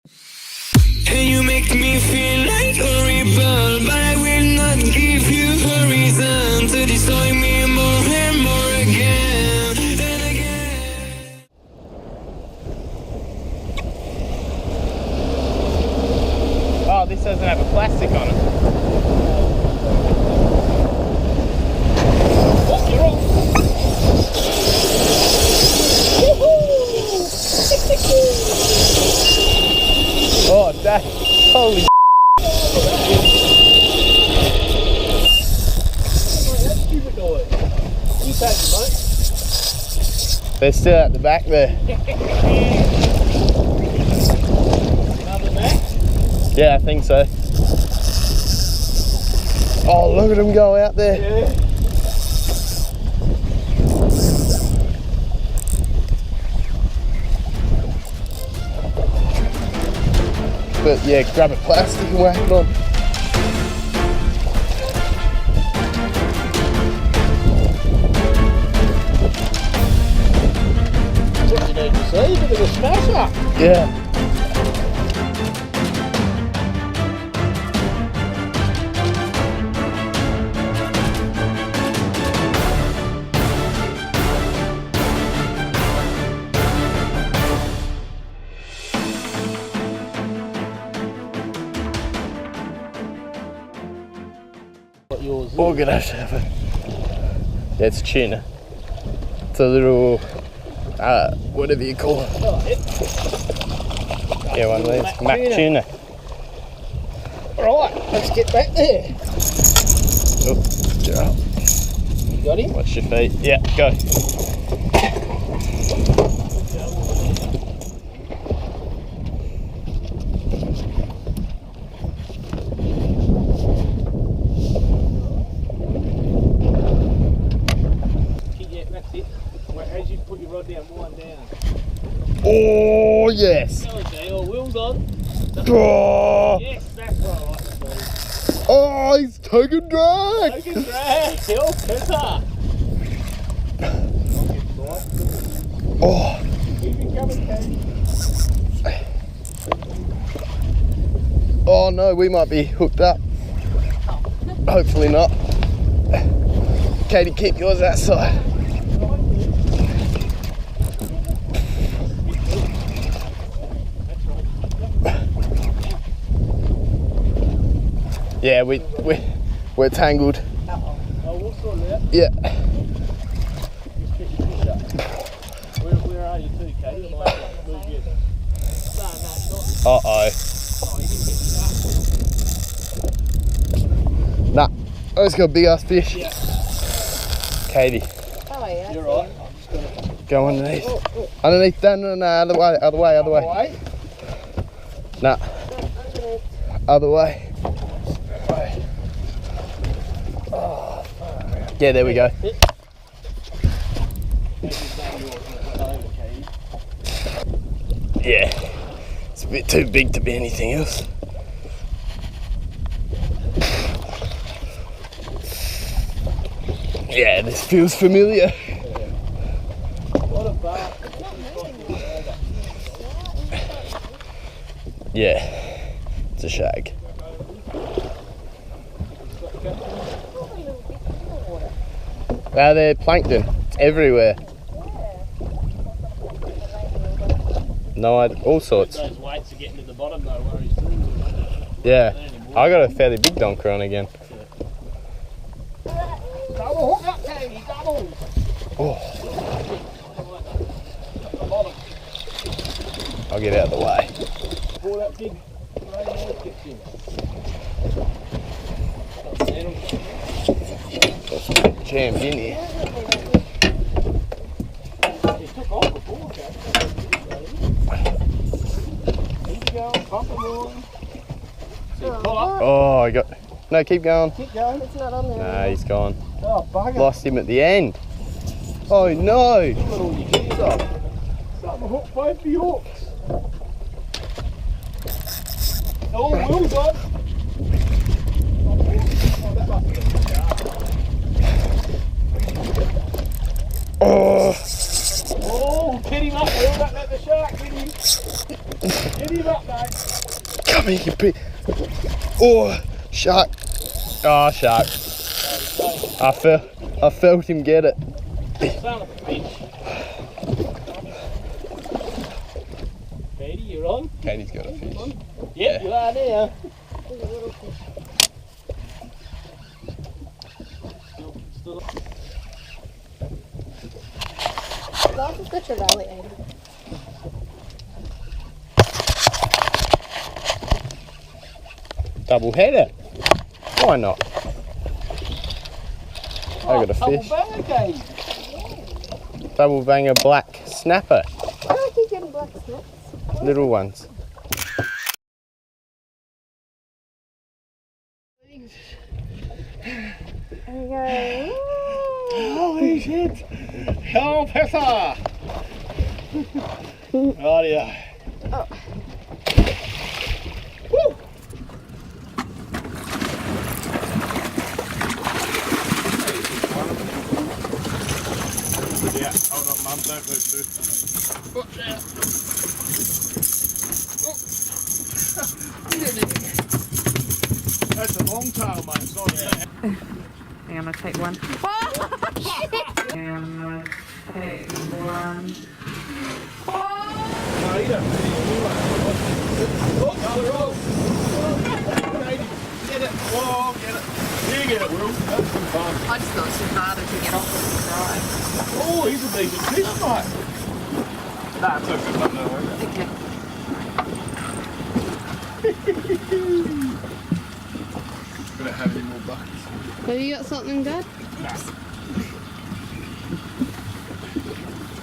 And you make me feel like a rebel, but I will not give you a reason to destroy me more and more again and again. Oh, this doesn't have a plastic on it. Oh, you're off. Oh, that, holy they're still at the back there. Another back? Yeah, I think so. Oh, look at them go out there. Yeah. But yeah, grab a plastic and whack it on. What you need to see, a bit of a smasher. Yeah. What yours is? We're gonna have it. Yeah, it's tuna. It's a little, whatever you call it. Oh, Yeah, one of these. Mac tuna. Right, let's get back there. Oh, yeah. You got him? Watch your feet. Yeah, go. Yeah, that's it. Wait, as you put your rod down, wind down. Oh, yes. Okay, your wheels on. Oh, Yes, that's what I like to do. oh, he's taking drag. Take a drag, Hill, Cooper. Oh, Keep it coming, Katie. oh no, we might be hooked up. Hopefully not. Katie, keep yours that side. Yeah, we're tangled. Oh, we'll sort it out. Yeah. Just get your fish up. Where are you two, Katie? Am I move you? No, it's not. Uh-oh. Oh, you didn't get it up. Nah. Oh, it's got a big ass fish. Yeah. Katie, Oh, yeah. You're right. I'm just gonna... go underneath. Underneath, no, other way. Away. Nah. Other way. Yeah, there we go. Yeah. It's a bit too big to be anything else. Yeah, this feels familiar. What a bark. Yeah, it's a shag. Well, they're plankton. It's everywhere. No, all sorts. Those weights are getting to the bottom, no worries too. Yeah, I got a fairly big donker on again. Double hook up, Katie, double. Oh, I'll get out of the way. Before that big rain gets in. Jammed in here. He took off before, Katie. Keep going, pump them on. Pull up. Oh, I got. No, keep going. Keep going. It's not on there. Nah, he's gone. Oh, bugger. Lost him at the end. Oh no! You've got all your gears up. Starting to hook both the hooks. Oh, wheels on. Oh, that must have been a shark. Oh, Oh, get him up. Hold up at the shark, get him. Get him up, mate. Come here, you big. Oh, shark. Oh, shark. I felt him get it. Son of a bitch. Katie, you're on? Katie's got a fish. Yep, you are now. Last has got your rally aid. Double header. Why not? I got a fish. Double banger, Katie. Double banger black snapper. Why do I keep getting black snaps? Little ones. There we go. Holy shit. Hell pepper. Rightio. Oh. Woo. Yeah, hold on, Mum, don't move too. Watch out. That's a Longtail, mate. Sorry. Hang on, I'm gonna take one. And I'm gonna take one. No, you don't see it anyway. Oh, another roll. Get it. Whoa, get it. You get it, Will. That's some fun. I just thought it was too harder to get off the drive. Oh, he's a decent fish, mate. That's a good one, though, isn't it? Thank you. Gonna have any more buckets? Have you got something, Dad? Nah.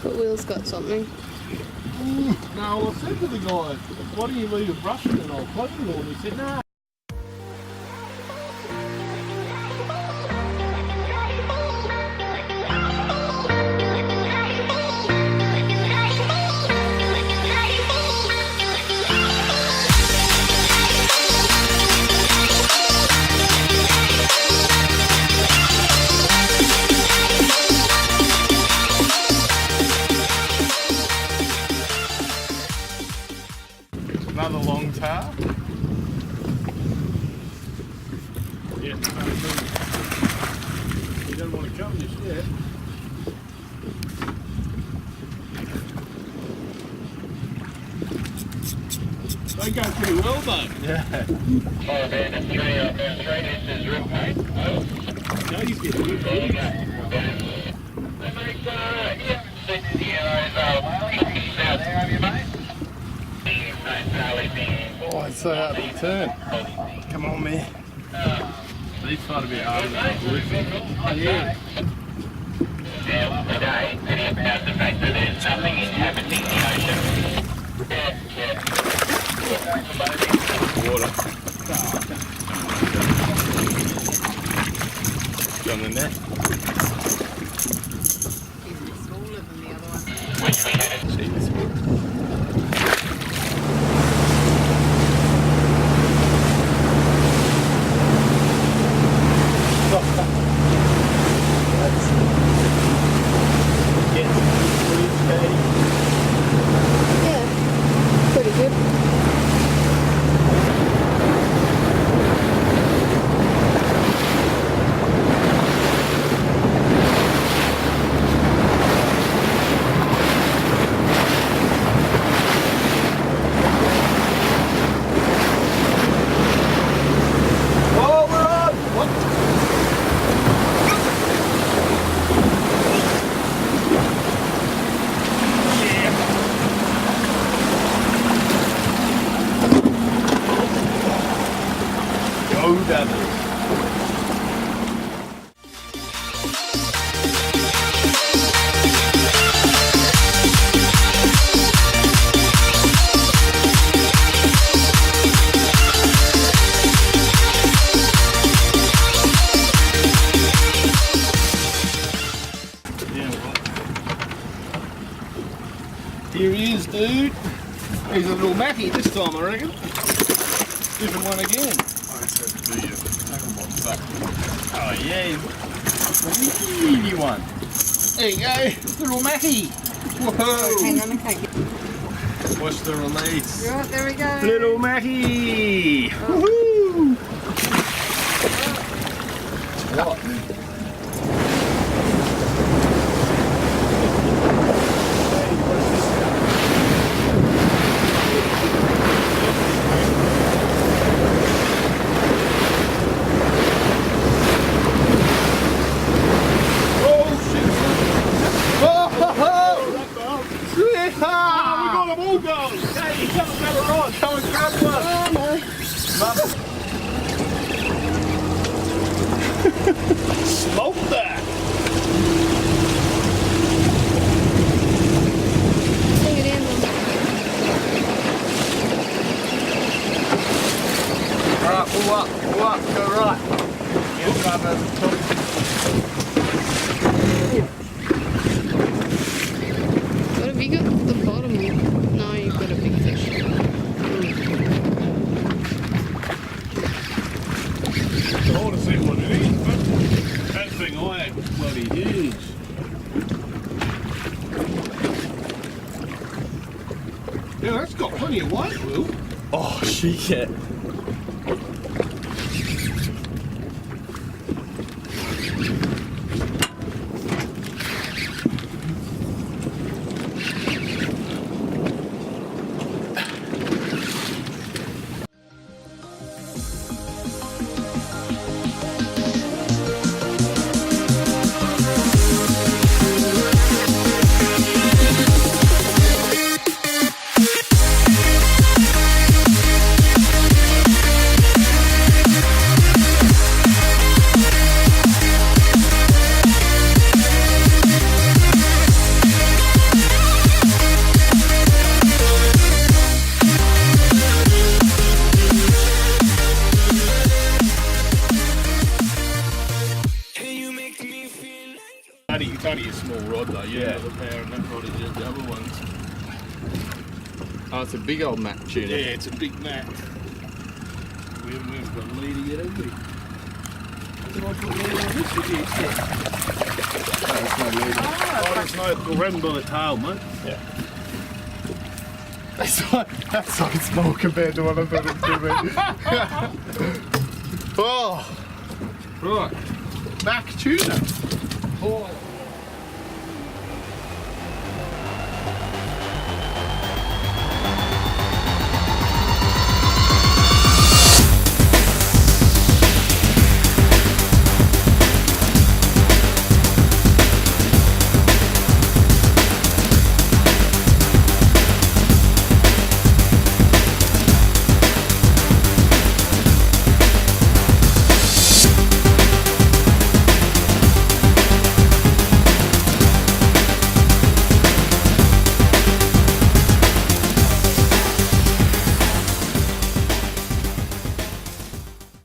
But Will's got something. No, I said to the guy, why do you leave a brush in an old clothing lawn? He said, no. Another Longtail. Yeah, he doesn't want to come just yet. They go pretty well though. Yeah. Katie's getting good footage. Oh, it's so hard to turn. Come on, man. These fight a bit harder than the blue fin. Yeah. Today, and about the fact that there's nothing inhabiting the ocean. Water. On the net. He's smaller than the other one. See this one. Yeah. Pretty good. Oh, we're on! What? Go, Devils. Here he is, dude. He's a little Mackie this time, I reckon. Different one again. Oh yeah, he's a weedy one. There you go, little Mackie. Whoa. Hang on, okay. Watch the release. Right, there we go. Little Mackie! Woohoo! What? Smoke that! Bring it in. Alright, pull up, go right. Yeah, grab over the top. What have you got at the bottom? No, you've got a big fish. I want to see what it is, but that thing I had was bloody huge. Yeah, that's got plenty of weight, Will. Oh shit. It's only a small rod though, yeah. The power and that rod is the other ones. Oh, it's a big old mat tuna. Yeah, it's a big mat. We haven't got a leader yet, have we? Did I put leader on this? Did you? That's no leader. Oh, there's no, we'll run by the tail, mate. Yeah. That's so small compared to what I thought it would be. Oh, Right. back tuna. Oh.